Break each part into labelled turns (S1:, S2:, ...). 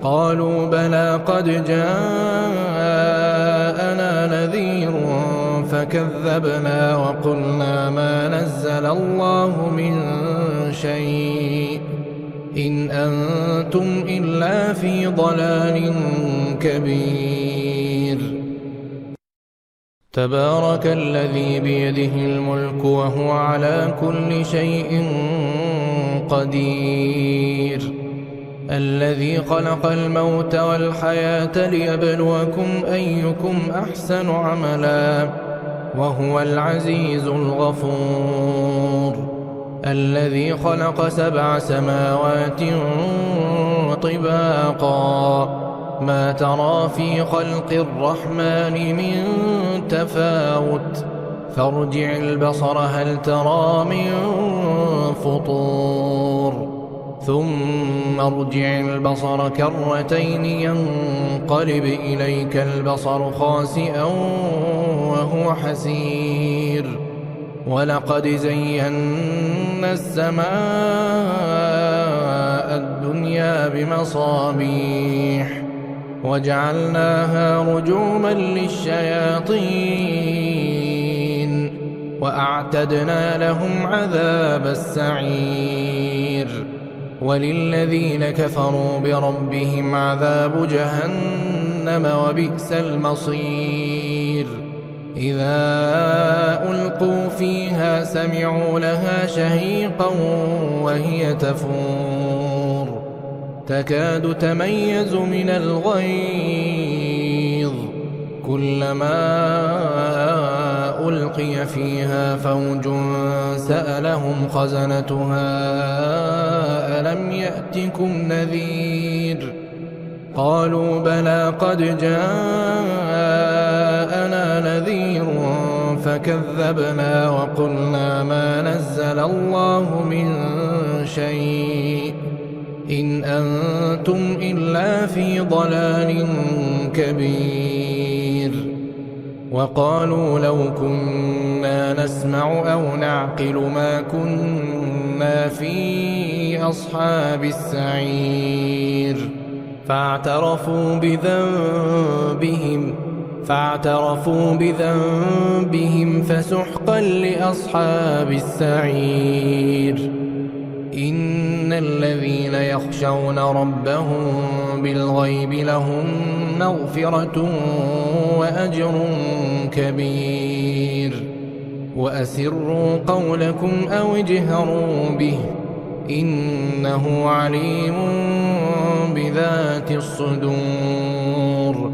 S1: قالوا بلى قد جاءنا نذير فكذبنا وقلنا ما نزل الله من شيء إن أنتم إلا في ضلال كبير. تبارك الذي بيده الملك وهو على كل شيء قدير الذي خلق الموت والحياة ليبلوكم أيكم أحسن عملا وهو العزيز الغفور الذي خلق 7 سماوات طباقا ما ترى في خلق الرحمن من تفاوت فارجع البصر هل ترى من فطور ثم ارجع البصر كرتين ينقلب إليك البصر خاسئا وهو حسير ولقد زينا السماء الدنيا بمصابيح وجعلناها رجوما للشياطين وأعتدنا لهم عذاب السعير وللذين كفروا بربهم عذاب جهنم وبئس المصير إذا ألقوا فيها سمعوا لها شهيقا وهي تفور تكاد تميز من الغيظ كلما ألقي فيها فوج سألهم خزنتها ألم يأتكم نذير قالوا بلى قد جاءنا نذير فكذبنا وقلنا ما نزل الله من شيء إن أنتم إلا في ضلال كبير وقالوا لو كنا نسمع أو نعقل ما كنا في أصحاب السعير فاعترفوا بذنبهم فسحقا لأصحاب السعير إن الذين يخشون ربهم بالغيب لهم مغفرة وأجر كبير وأسروا قولكم أو اجهروا به إنه عليم بذات الصدور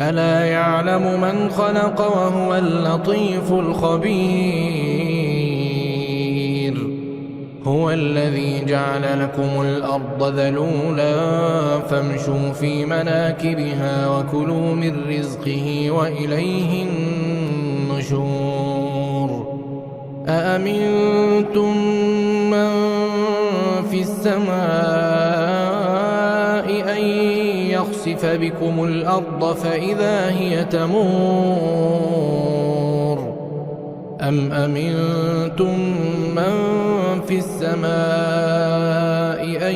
S1: ألا يعلم من خلق وهو اللطيف الخبير هو الذي جعل لكم الأرض ذلولا فامشوا في مناكبها وكلوا من رزقه وإليه النشور أأمنتم من في السماء أن يخسف بكم الأرض فإذا هي تمور أم أمنتم من في السماء أن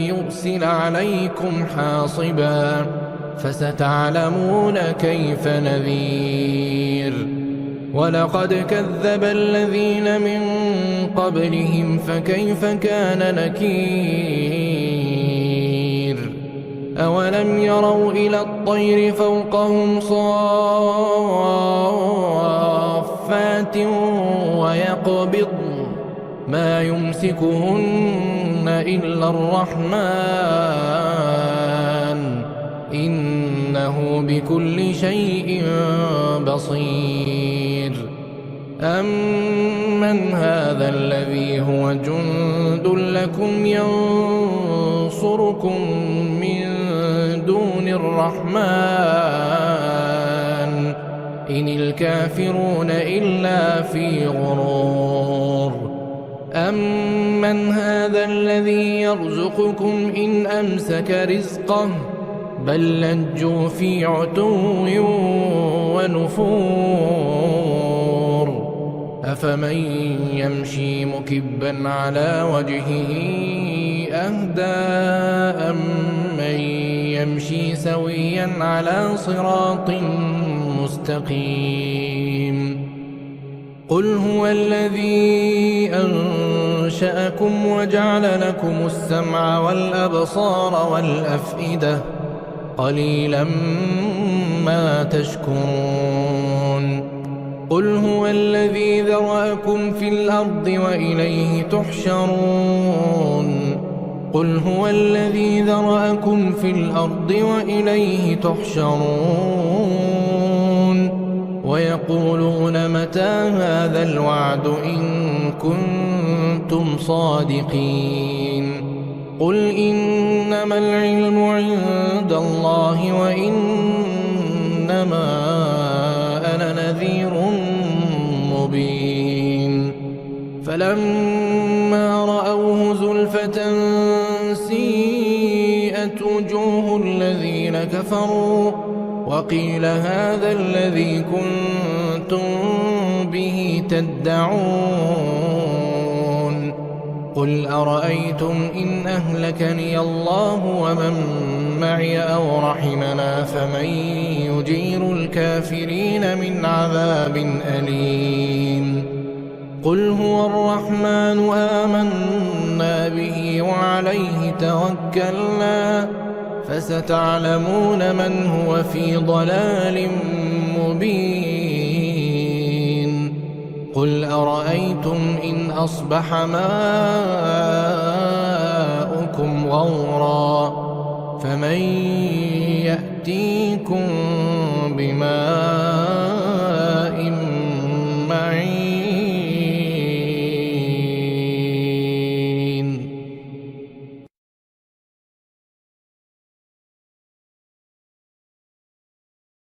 S1: يرسل عليكم حاصبا فستعلمون كيف نذير ولقد كذب الذين من قبلهم فكيف كان نكير أولم يروا إلى الطير فوقهم صافات ويقبض ما يمسكهن إلا الرحمن إنه بكل شيء بصير أمن هذا الذي هو جند لكم ينصركم من دون الرحمن إن الكافرون إلا في غرور أمن هذا الذي يرزقكم إن أمسك رزقه بل لجوا في عتو ونفور أفمن يمشي مكبا على وجهه أهدى أمن يمشي سويا على صراط مستقيم. قل هو الذي أنشأكم وجعل لكم السمع والأبصار والأفئدة قليلا ما تشكرون. قل هو الذي ذرأكم في الأرض وإليه تحشرون. قل هو الذي ذرأكم في الأرض وإليه تحشرون. ويقولون متى هذا الوعد إن كنتم صادقين. قل إنما العلم عند الله وإنما أنا نذير مبين. فلما رأوه زلفة سيئت وجوه الذين كفروا وقيل هذا الذي كنتم به تدعون. قل أرأيتم إن أهلكني الله ومن معي أو رحمنا فمن يجير الكافرين من عذاب أليم. قل هو الرحمن آمنا به وعليه توكلنا فستعلمون من هو في ضلال مبين. قل أرأيتم إن أصبح ماؤكم غورا فمن يأتيكم بماء